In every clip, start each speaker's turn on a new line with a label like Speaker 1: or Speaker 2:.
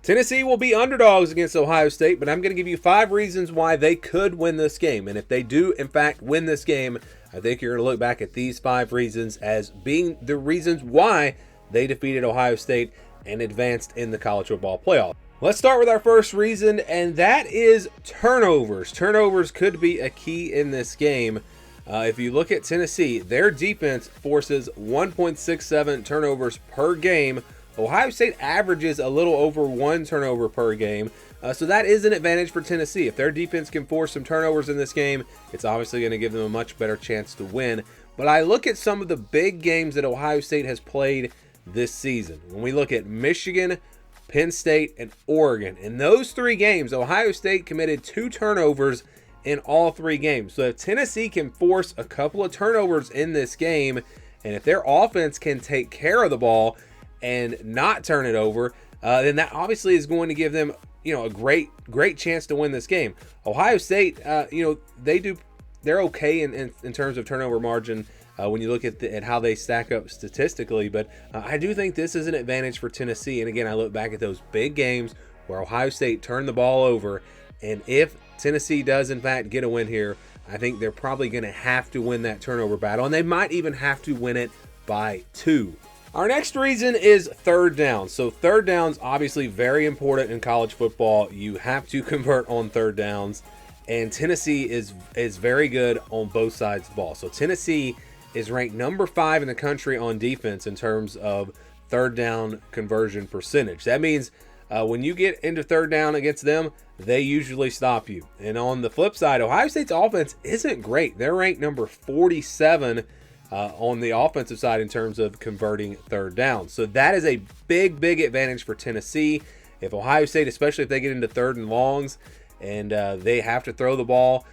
Speaker 1: Tennessee will be underdogs against Ohio State, but I'm going to give you 5 reasons why they could win this game. And if they do, in fact, win this game, I think you're going to look back at these 5 reasons as being the reasons why they defeated Ohio State and advanced in the college football playoff. Let's start with our first reason, and that is turnovers. Turnovers could be a key in this game. If you look at Tennessee, their defense forces 1.67 turnovers per game. Ohio State averages a little over 1 turnover per game, so that is an advantage for Tennessee. If their defense can force some turnovers in this game, it's obviously going to give them a much better chance to win. But I look at some of the big games that Ohio State has played this season. When we look at Michigan, Penn State, and Oregon, in those 3 games, Ohio State committed 2 turnovers in all 3 games. So if Tennessee can force a couple of turnovers in this game, and if their offense can take care of the ball and not turn it over, then that obviously is going to give them, a great chance to win this game. Ohio State, they're okay in terms of turnover margin when you look at how they stack up statistically, but I do think this is an advantage for Tennessee. And again, I look back at those big games where Ohio State turned the ball over, and if Tennessee does in fact get a win here, I think they're probably going to have to win that turnover battle, and they might even have to win it by 2. Our next reason is third down. So third downs, obviously very important in college football. You have to convert on third downs, and Tennessee is very good on both sides of the ball. So Tennessee is ranked number 5 in the country on defense in terms of third down conversion percentage. That means when you get into third down against them, they usually stop you. And on the flip side, Ohio State's offense isn't great. They're ranked number 47 on the offensive side in terms of converting third down. So that is a big advantage for Tennessee. If Ohio State, especially if they get into third and longs and they have to throw the ball,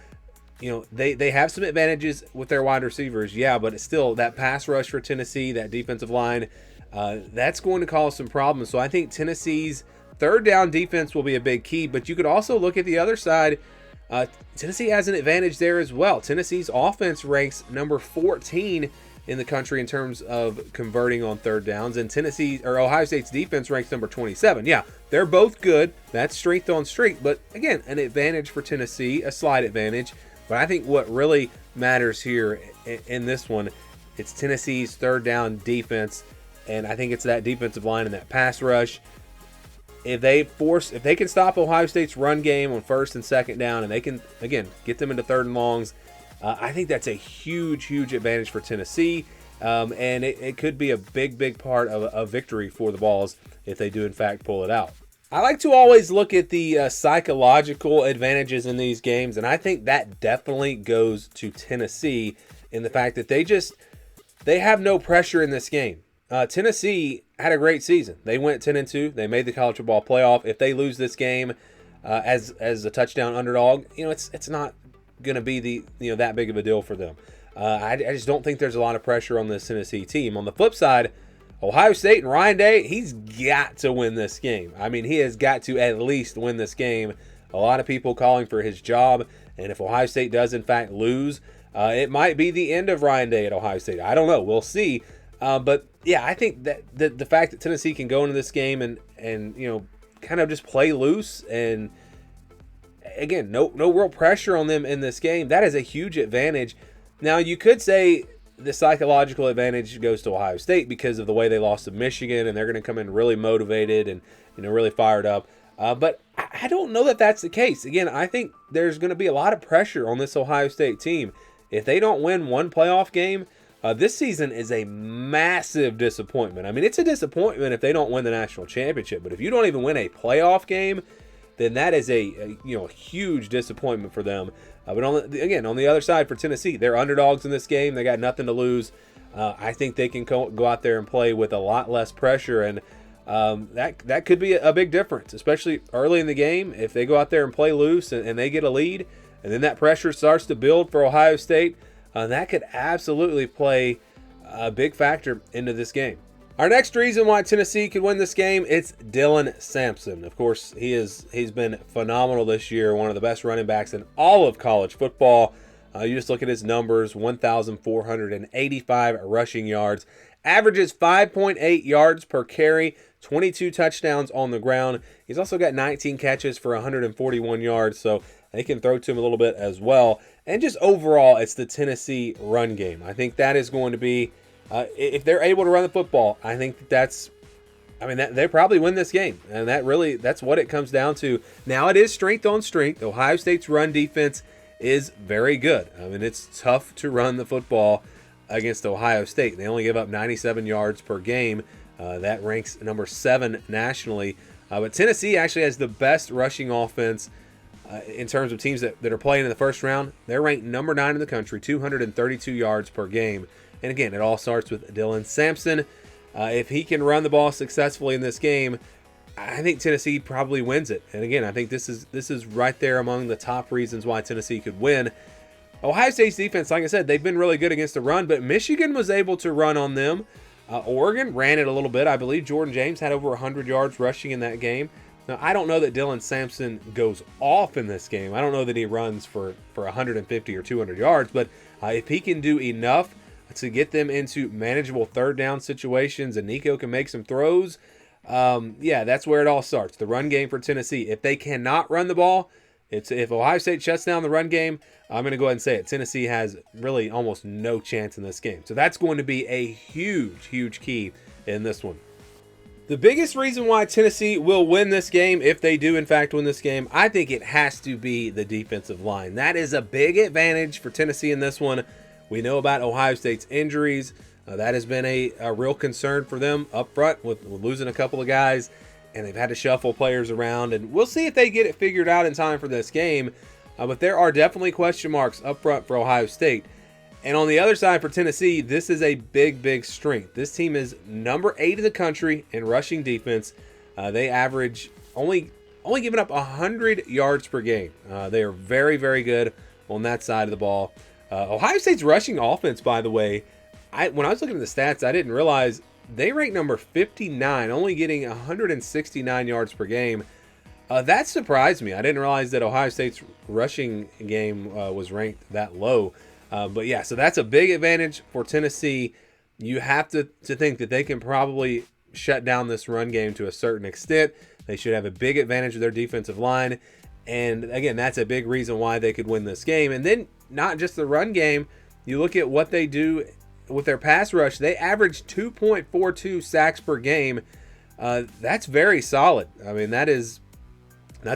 Speaker 1: they have some advantages with their wide receivers, but it's still that pass rush for Tennessee, that defensive line, that's going to cause some problems. So I think Tennessee's third down defense will be a big key, but you could also look at the other side. Tennessee has an advantage there as well. Tennessee's offense ranks number 14 in the country in terms of converting on third downs, and Ohio State's defense ranks number 27. Yeah, they're both good. That's strength on strength, but again, an advantage for Tennessee, a slight advantage. But I think what really matters here in this one, it's Tennessee's third down defense, and I think it's that defensive line and that pass rush. If they can stop Ohio State's run game on first and second down, and they can, again, get them into third and longs, I think that's a huge advantage for Tennessee, and it could be a big part of a victory for the Vols if they do in fact pull it out. I like to always look at the psychological advantages in these games, and I think that definitely goes to Tennessee in the fact that they have no pressure in this game. Tennessee had a great season. They went 10-2. They made the college football playoff. If they lose this game as a touchdown underdog, it's not going to be that big of a deal for them. I just don't think there's a lot of pressure on this Tennessee team. On the flip side, Ohio State and Ryan Day, he's got to win this game. I mean, he has got to at least win this game. A lot of people calling for his job, and if Ohio State does in fact lose, it might be the end of Ryan Day at Ohio State. I don't know. We'll see. But yeah, I think that the fact that Tennessee can go into this game and kind of just play loose, and again, no real pressure on them in this game, that is a huge advantage. Now, you could say the psychological advantage goes to Ohio State because of the way they lost to Michigan, and they're going to come in really motivated and really fired up. But I don't know that that's the case. Again, I think there's going to be a lot of pressure on this Ohio State team. If they don't win one playoff game, this season is a massive disappointment. I mean, it's a disappointment if they don't win the national championship, but if you don't even win a playoff game, then that is a huge disappointment for them. But on the other side for Tennessee, they're underdogs in this game. They got nothing to lose. I think they can go out there and play with a lot less pressure, and that could be a big difference, especially early in the game. If they go out there and play loose and they get a lead, and then that pressure starts to build for Ohio State, that could absolutely play a big factor into this game. Our next reason why Tennessee could win this game, it's Dylan Sampson. Of course, he's been phenomenal this year, one of the best running backs in all of college football. You just look at his numbers, 1,485 rushing yards, averages 5.8 yards per carry, 22 touchdowns on the ground. He's also got 19 catches for 141 yards, so they can throw to him a little bit as well. And just overall, it's the Tennessee run game. I think that is going to be, if they're able to run the football, I think they probably win this game. And that's what it comes down to. Now, it is strength on strength. Ohio State's run defense is very good. I mean, it's tough to run the football against Ohio State. They only give up 97 yards per game. That ranks number 7 nationally. But Tennessee actually has the best rushing offense in terms of teams that are playing in the first round. They're ranked number 9 in the country, 232 yards per game. And again, it all starts with Dylan Sampson. If he can run the ball successfully in this game, I think Tennessee probably wins it. And again, I think this is right there among the top reasons why Tennessee could win. Ohio State's defense, like I said, they've been really good against the run, but Michigan was able to run on them. Oregon ran it a little bit. I believe Jordan James had over 100 yards rushing in that game. Now, I don't know that Dylan Sampson goes off in this game. I don't know that he runs for 150 or 200 yards, but if he can do enough to get them into manageable third down situations and Nico can make some throws, yeah, that's where it all starts. The run game for Tennessee. If they cannot run the ball, if Ohio State shuts down the run game, I'm going to go ahead and say it. Tennessee has really almost no chance in this game. So that's going to be a huge, huge key in this one. The biggest reason why Tennessee will win this game, if they do in fact win this game, I think it has to be the defensive line. That is a big advantage for Tennessee in this one. We know about Ohio State's injuries. That has been a real concern for them up front with losing a couple of guys, and they've had to shuffle players around. And we'll see if they get it figured out in time for this game. But there are definitely question marks up front for Ohio State. And on the other side for Tennessee, this is a big, big strength. This team is number 8 in the country in rushing defense. They average only giving up 100 yards per game. They are very, very good on that side of the ball. Ohio State's rushing offense, by the way, when I was looking at the stats, I didn't realize they rank number 59, only getting 169 yards per game. That surprised me. I didn't realize that Ohio State's rushing game was ranked that low. But yeah, so that's a big advantage for Tennessee. You have to think that they can probably shut down this run game to a certain extent. They should have a big advantage of their defensive line. And again, that's a big reason why they could win this game. And then not just the run game, you look at what they do with their pass rush. They average 2.42 sacks per game. That's very solid. I mean, that's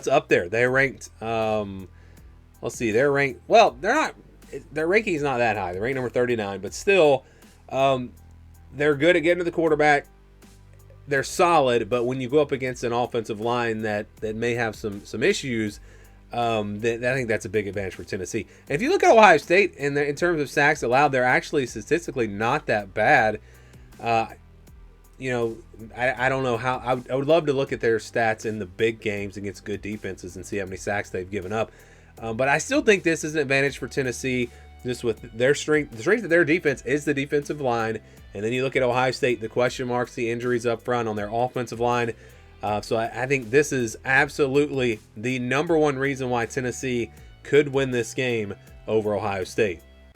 Speaker 1: up there. They're ranked, let's see, they're ranked, well, their ranking is not that high. They're ranked number 39, but still, they're good at getting to the quarterback. They're solid, but when you go up against an offensive line that may have some issues, I think that's a big advantage for Tennessee. And if you look at Ohio State in terms of sacks allowed, they're actually statistically not that bad. I don't know how. I would love to look at their stats in the big games against good defenses and see how many sacks they've given up. But I still think this is an advantage for Tennessee, just with their strength. The strength of their defense is the defensive line. And then you look at Ohio State, the question marks, the injuries up front on their offensive line. So I think this is absolutely the number one reason why Tennessee could win this game over Ohio State.